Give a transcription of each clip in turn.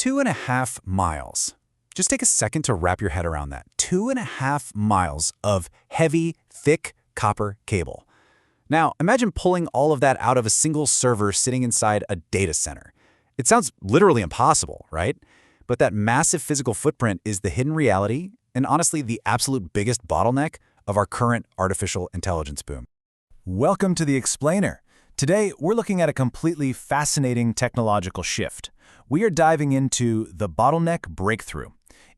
2.5 miles. Just take a second to wrap your head around that. 2.5 miles of heavy, thick copper cable. Now, imagine pulling all of that out of a single server sitting inside a data center. It sounds literally impossible, right? But that massive physical footprint is the hidden reality and honestly the absolute biggest bottleneck of our current artificial intelligence boom. Welcome to The Explainer. Today, we're looking at a completely fascinating technological shift. We are diving into the bottleneck breakthrough,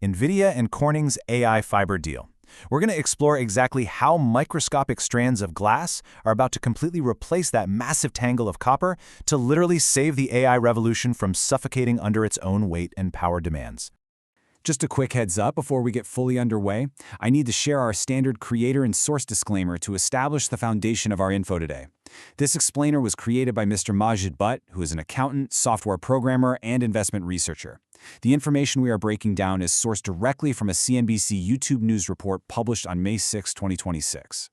Nvidia and Corning's AI fiber deal. We're going to explore exactly how microscopic strands of glass are about to completely replace that massive tangle of copper to literally save the AI revolution from suffocating under its own weight and power demands. Just a quick heads up before we get fully underway, I need to share our standard creator and source disclaimer to establish the foundation of our info today. This explainer was created by Mr. Majid Butt, who is an accountant, software programmer, and investment researcher. The information we are breaking down is sourced directly from a CNBC YouTube News report published on May 6, 2026.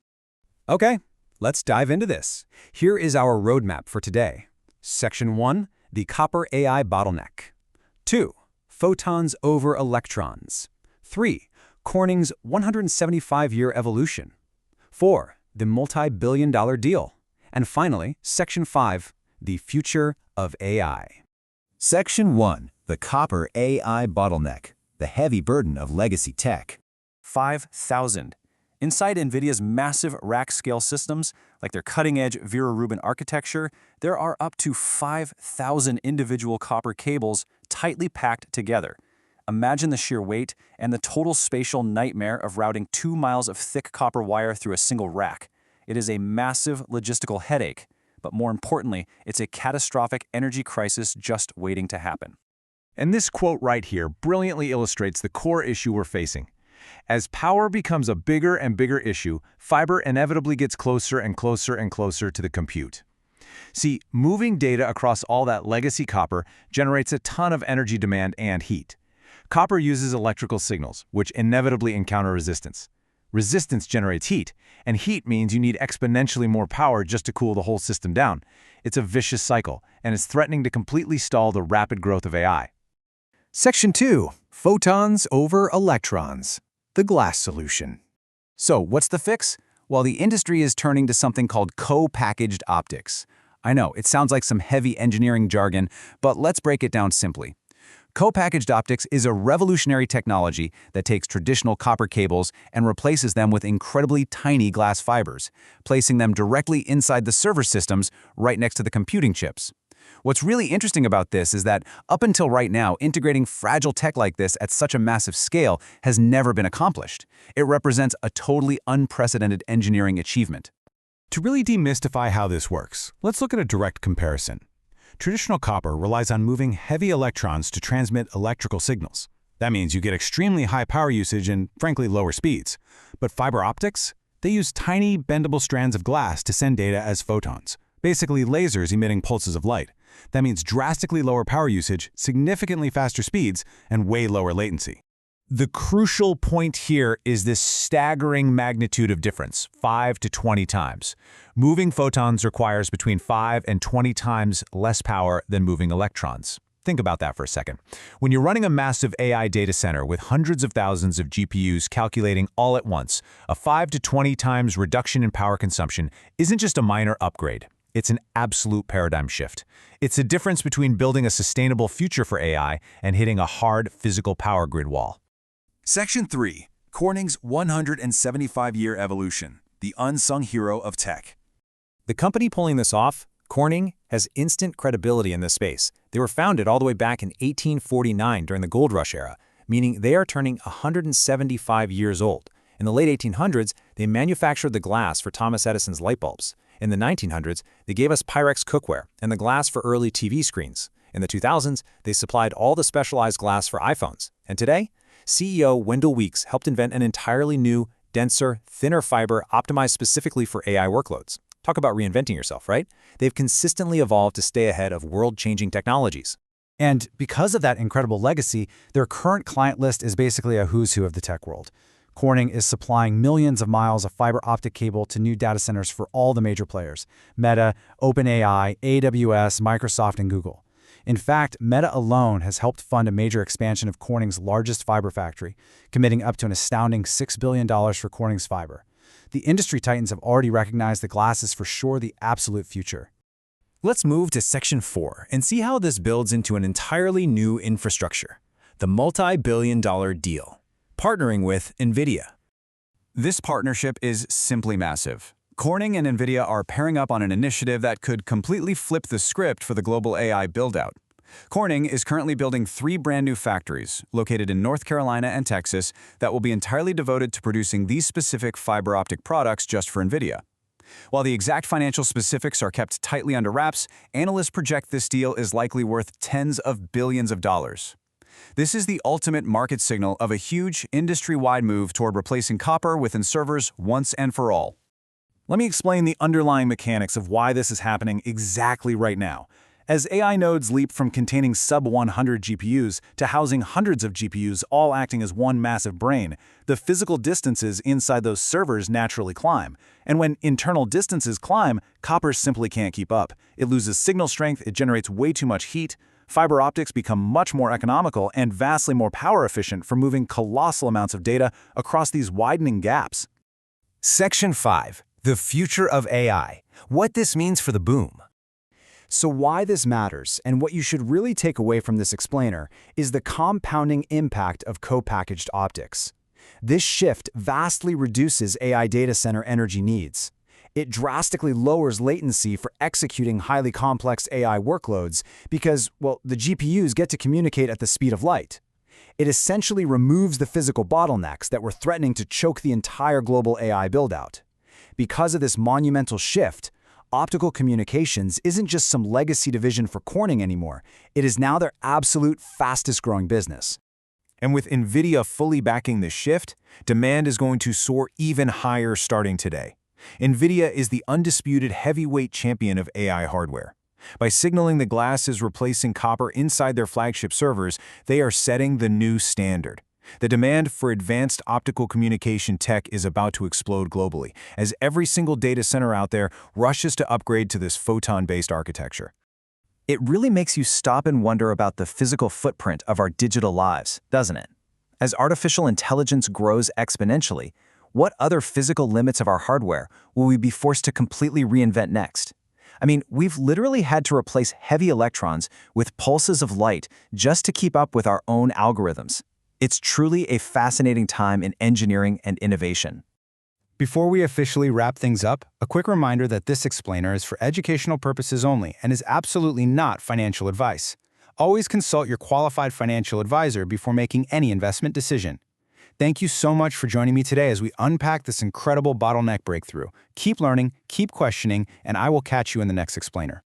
Okay, let's dive into this. Here is our roadmap for today. Section 1, the copper AI bottleneck. 2, photons over electrons. 3, Corning's 175-year evolution. 4, the multi-billion-dollar deal. And finally, Section 5, the future of AI. Section 1, the copper AI bottleneck, the heavy burden of legacy tech. 5,000. Inside NVIDIA's massive rack-scale systems, like their cutting-edge Vera Rubin architecture, there are up to 5,000 individual copper cables tightly packed together. Imagine the sheer weight and the total spatial nightmare of routing 2 miles of thick copper wire through a single rack. It is a massive logistical headache, but more importantly, it's a catastrophic energy crisis just waiting to happen. And this quote right here brilliantly illustrates the core issue we're facing. As power becomes a bigger and bigger issue, fiber inevitably gets closer and closer and closer to the compute. See, moving data across all that legacy copper generates a ton of energy demand and heat. Copper uses electrical signals, which inevitably encounter resistance. Resistance generates heat, and heat means you need exponentially more power just to cool the whole system down. It's a vicious cycle, and it's threatening to completely stall the rapid growth of AI. Section 2, photons over electrons, the glass solution. So, what's the fix? Well, the industry is turning to something called co-packaged optics. I know, it sounds like some heavy engineering jargon, but let's break it down simply. Co-packaged optics is a revolutionary technology that takes traditional copper cables and replaces them with incredibly tiny glass fibers, placing them directly inside the server systems right next to the computing chips. What's really interesting about this is that up until right now, integrating fragile tech like this at such a massive scale has never been accomplished. It represents a totally unprecedented engineering achievement. To really demystify how this works, let's look at a direct comparison. Traditional copper relies on moving heavy electrons to transmit electrical signals. That means you get extremely high power usage and, frankly, lower speeds. But fiber optics? They use tiny, bendable strands of glass to send data as photons, basically lasers emitting pulses of light. That means drastically lower power usage, significantly faster speeds, and way lower latency. The crucial point here is this staggering magnitude of difference, 5 to 20 times. Moving photons requires between 5 and 20 times less power than moving electrons. Think about that for a second. When you're running a massive AI data center with hundreds of thousands of GPUs calculating all at once, a 5 to 20 times reduction in power consumption isn't just a minor upgrade. It's an absolute paradigm shift. It's a difference between building a sustainable future for AI and hitting a hard physical power grid wall. Section 3, Corning's 175-year evolution, the unsung hero of tech. The company pulling this off, Corning, has instant credibility in this space. They were founded all the way back in 1849 during the gold rush era, meaning they are turning 175 years old. In the late 1800s, they manufactured the glass for Thomas Edison's light bulbs. In the 1900s, they gave us Pyrex cookware and the glass for early TV screens. In the 2000s, they supplied all the specialized glass for iPhones. And today, CEO Wendell Weeks helped invent an entirely new, denser, thinner fiber optimized specifically for AI workloads. Talk about reinventing yourself, right? They've consistently evolved to stay ahead of world-changing technologies. And because of that incredible legacy, their current client list is basically a who's who of the tech world. Corning is supplying millions of miles of fiber optic cable to new data centers for all the major players: Meta, OpenAI, AWS, Microsoft, and Google. In fact, Meta alone has helped fund a major expansion of Corning's largest fiber factory, committing up to an astounding $6 billion for Corning's fiber. The industry titans have already recognized that glass is for sure the absolute future. Let's move to Section 4 and see how this builds into an entirely new infrastructure, the multi-billion-dollar deal, partnering with Nvidia. This partnership is simply massive. Corning and Nvidia are pairing up on an initiative that could completely flip the script for the global AI build-out. Corning is currently building 3 brand new factories, located in North Carolina and Texas, that will be entirely devoted to producing these specific fiber optic products just for Nvidia. While the exact financial specifics are kept tightly under wraps, analysts project this deal is likely worth tens of billions of dollars. This is the ultimate market signal of a huge, industry-wide move toward replacing copper within servers once and for all. Let me explain the underlying mechanics of why this is happening exactly right now. As AI nodes leap from containing sub-100 GPUs to housing hundreds of GPUs all acting as one massive brain, the physical distances inside those servers naturally climb. And when internal distances climb, copper simply can't keep up. It loses signal strength, it generates way too much heat. Fiber optics become much more economical and vastly more power efficient for moving colossal amounts of data across these widening gaps. Section 5. The future of AI. What this means for the boom. So why this matters, and what you should really take away from this explainer, is the compounding impact of co-packaged optics. This shift vastly reduces AI data center energy needs. It drastically lowers latency for executing highly complex AI workloads because, well, the GPUs get to communicate at the speed of light. It essentially removes the physical bottlenecks that were threatening to choke the entire global AI build-out. Because of this monumental shift, optical communications isn't just some legacy division for Corning anymore. It is now their absolute fastest-growing business. And with Nvidia fully backing this shift, demand is going to soar even higher starting today. Nvidia is the undisputed heavyweight champion of AI hardware. By signaling that glass is replacing copper inside their flagship servers, they are setting the new standard. The demand for advanced optical communication tech is about to explode globally, as every single data center out there rushes to upgrade to this photon-based architecture. It really makes you stop and wonder about the physical footprint of our digital lives, doesn't it? As artificial intelligence grows exponentially, what other physical limits of our hardware will we be forced to completely reinvent next? I mean, we've literally had to replace heavy electrons with pulses of light just to keep up with our own algorithms. It's truly a fascinating time in engineering and innovation. Before we officially wrap things up, a quick reminder that this explainer is for educational purposes only and is absolutely not financial advice. Always consult your qualified financial advisor before making any investment decision. Thank you so much for joining me today as we unpack this incredible bottleneck breakthrough. Keep learning, keep questioning, and I will catch you in the next explainer.